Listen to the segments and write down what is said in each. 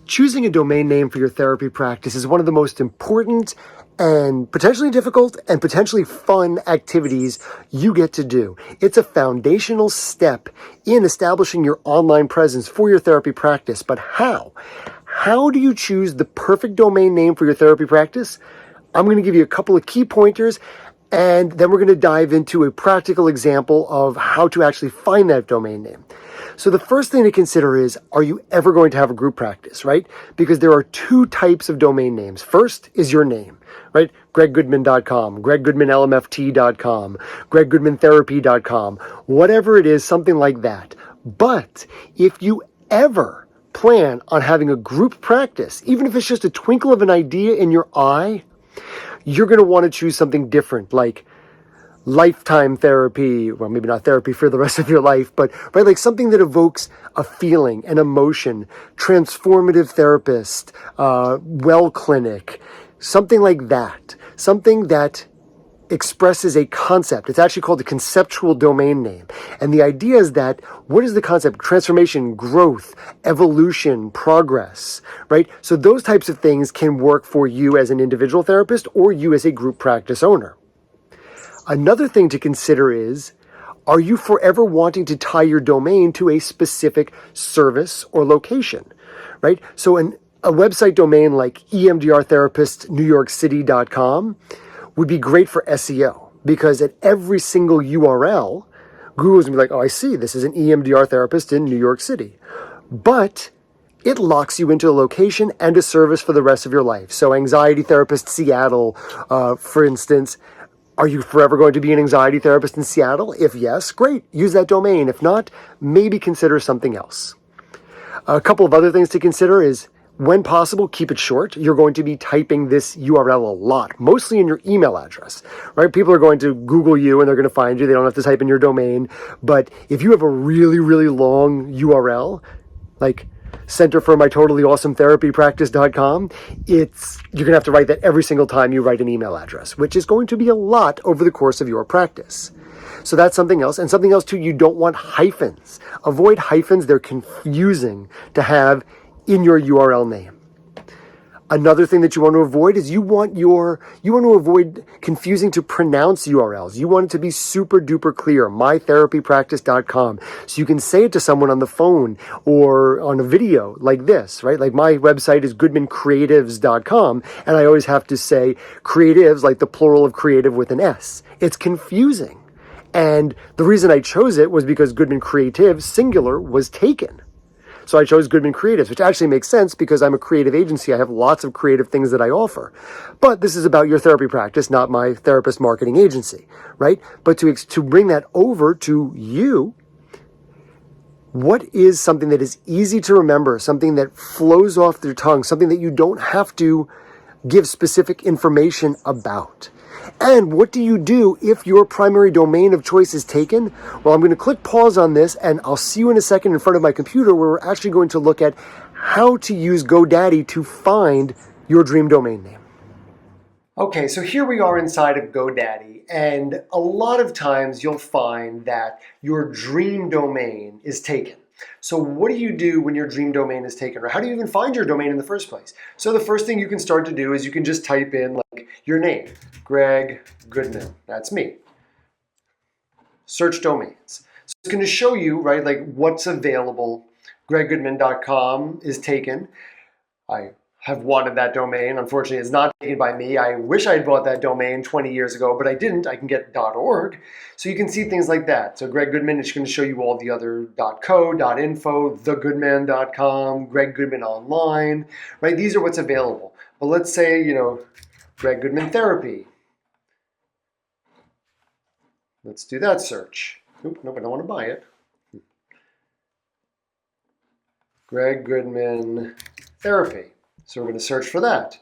Choosing a domain name for your therapy practice is one of the most important and potentially difficult and potentially fun activities you get to do. It's a foundational step in establishing your online presence for your therapy practice. But how? How do you choose the perfect domain name for your therapy practice? I'm going to give you a couple of key pointers, and then we're going to dive into a practical example of how to actually find that domain name. So the first thing to consider is, are you ever going to have a group practice, right? Because there are two types of domain names. First is your name, right? GregGoodman.com, GregGoodmanLMFT.com, GregGoodmanTherapy.com, whatever it is, something like that. But if you ever plan on having a group practice, even if it's just a twinkle of an idea in your eye, you're going to want to choose something different, like lifetime therapy. Well, maybe not therapy for the rest of your life, but right, like something that evokes a feeling, an emotion, transformative therapist, well clinic, something like that. Something that expresses a concept. It's actually called a conceptual domain name. And the idea is that, what is the concept? Transformation, growth, evolution, progress, right? So those types of things can work for you as an individual therapist or you as a group practice owner. Another thing to consider is, are you forever wanting to tie your domain to a specific service or location, right? So a website domain like emdrtherapistnewyorkcity.com would be great for SEO, because at every single URL, Google's going to be like, oh, I see, this is an EMDR therapist in New York City. But it locks you into a location and a service for the rest of your life. So anxiety therapist Seattle, for instance, are you forever going to be an anxiety therapist in Seattle? If yes, great, use that domain. If not, maybe consider something else. A couple of other things to consider is, when possible, keep it short. You're going to be typing this URL a lot, mostly in your email address, right? People are going to Google you and they're going to find you. They don't have to type in your domain. But if you have a really, really long URL, like Center for My Totally Awesome Therapy Practice.com, you're going to have to write that every single time you write an email address, which is going to be a lot over the course of your practice. So that's something else. And something else too, you don't want hyphens. Avoid hyphens. They're confusing to have in your URL name. Another thing that you want to avoid is you want to avoid confusing to pronounce URLs. You want it to be super duper clear, mytherapypractice.com. So you can say it to someone on the phone or on a video like this, right? Like my website is goodmancreatives.com, and I always have to say creatives, like the plural of creative with an S. It's confusing. And the reason I chose it was because Goodman Creatives, singular, was taken. So I chose Goodman Creatives, which actually makes sense because I'm a creative agency. I have lots of creative things that I offer. But this is about your therapy practice, not my therapist marketing agency, right? But to bring that over to you, what is something that is easy to remember, something that flows off your tongue, something that you don't have to give specific information about? And what do you do if your primary domain of choice is taken? Well, I'm going to click pause on this, and I'll see you in a second in front of my computer where we're actually going to look at how to use GoDaddy to find your dream domain name. Okay, so here we are inside of GoDaddy, and a lot of times you'll find that your dream domain is taken. So what do you do when your dream domain is taken? Or how do you even find your domain in the first place? So the first thing you can start to do is you can just type in like your name, Greg Goodman. That's me. Search domains. So it's going to show you, right, like what's available. GregGoodman.com is taken. I have wanted that domain. Unfortunately, it's not taken by me. I wish I had bought that domain 20 years ago, but I didn't. I can get .org. So you can see things like that. So Greg Goodman is going to show you all the other .co, .info, thegoodman.com, Greg Goodman Online, right? These are what's available. But let's say, Greg Goodman Therapy. Let's do that search. Nope, I don't want to buy it. Greg Goodman Therapy. So we're going to search for that.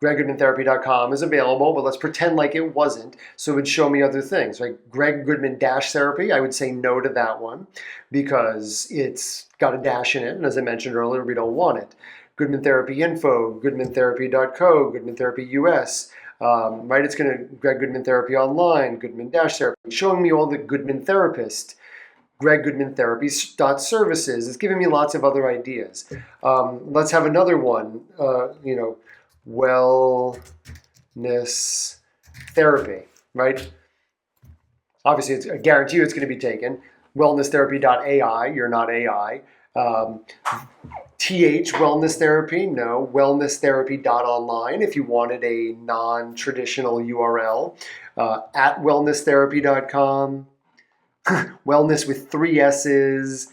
GregGoodmanTherapy.com is available, but let's pretend like it wasn't. So it would show me other things, right? Greg Goodman Therapy, I would say no to that one because it's got a dash in it. And as I mentioned earlier, we don't want it. Goodman Therapy Info, GoodmanTherapy.co, Goodman Therapy US, right? It's going to Greg Goodman Therapy Online, Goodman Therapy, showing me all the Goodman Therapist, greggoodmantherapy.services. It's giving me lots of other ideas. Let's have another one, wellness therapy, right? Obviously, I guarantee you it's going to be taken. Wellnesstherapy.ai, you're not AI. Wellness therapy, no. Wellnesstherapy.online if you wanted a non-traditional URL. At wellnesstherapy.com. Wellness with 3 S's.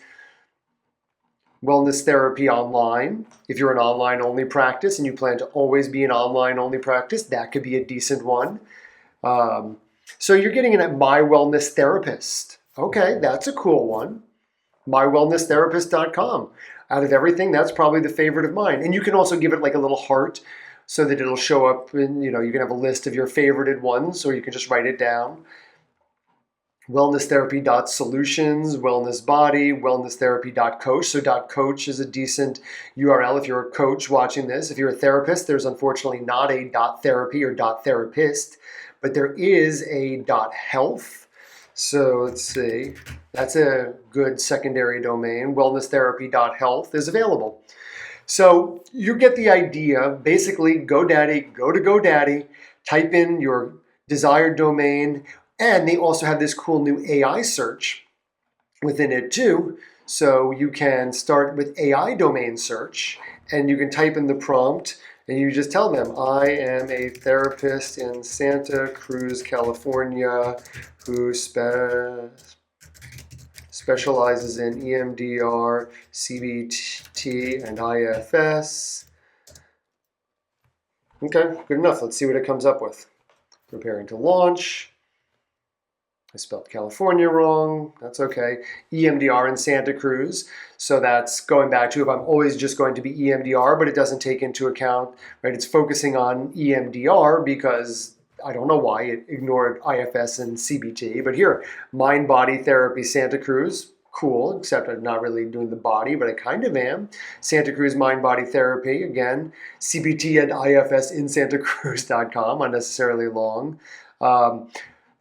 Wellness Therapy Online. If you're an online-only practice and you plan to always be an online-only practice, that could be a decent one. So you're getting in at My Wellness Therapist. Okay, that's a cool one. MyWellnessTherapist.com. Out of everything, that's probably the favorite of mine. And you can also give it like a little heart so that it'll show up and you can have a list of your favorited ones, or you can just write it down. Wellnesstherapy.solutions, wellness body, wellnesstherapy.coach. So .coach is a decent URL if you're a coach watching this. If you're a therapist, there's unfortunately not a .therapy or .therapist, but there is a .health. So let's see, that's a good secondary domain. Wellnesstherapy.health is available. So you get the idea. Basically, go to GoDaddy, type in your desired domain, and they also have this cool new AI search within it too. So you can start with AI domain search, and you can type in the prompt, and you just tell them, I am a therapist in Santa Cruz, California, who specializes in EMDR, CBT, and IFS. Okay, good enough. Let's see what it comes up with. Preparing to launch. I spelled California wrong. That's okay. EMDR in Santa Cruz. So that's going back to if I'm always just going to be EMDR, but it doesn't take into account, right? It's focusing on EMDR because I don't know why it ignored IFS and CBT. But here, Mind Body Therapy Santa Cruz. Cool, except I'm not really doing the body, but I kind of am. Santa Cruz Mind Body Therapy, again, CBT and IFS in santacruz.com, unnecessarily long.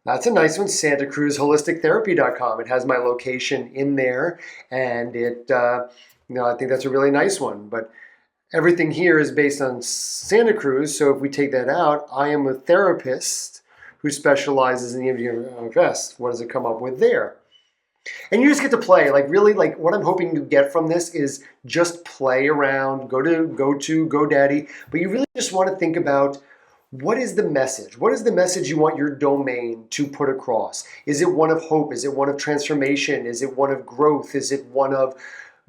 That's a nice one, SantaCruzHolisticTherapy.com. It has my location in there, and I think that's a really nice one. But everything here is based on Santa Cruz, so if we take that out, I am a therapist who specializes in EMDR IFS. What does it come up with there? And you just get to play. Like really, like what I'm hoping to get from this is just play around, go to GoDaddy, but you really just want to think about what is the message? What is the message you want your domain to put across? Is it one of hope? Is it one of transformation? Is it one of growth? Is it one of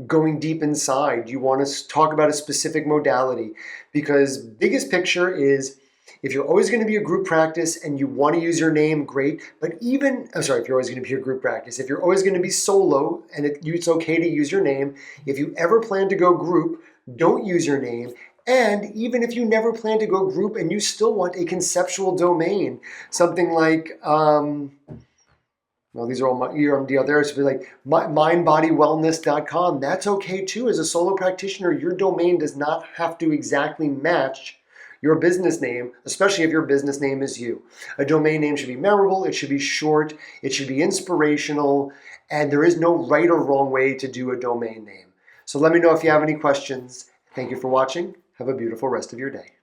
going deep inside? Do you want to talk about a specific modality? Because biggest picture is if you're always going to be a group practice and you want to use your name, great. But if you're always going to be a group practice, if you're always going to be solo and it's okay to use your name, if you ever plan to go group, don't use your name. And even if you never plan to go group and you still want a conceptual domain, something like, these are all my EMDR there, so like mindbodywellness.com, that's okay too. As a solo practitioner, your domain does not have to exactly match your business name, especially if your business name is you. A domain name should be memorable, it should be short, it should be inspirational, and there is no right or wrong way to do a domain name. So let me know if you have any questions. Thank you for watching. Have a beautiful rest of your day.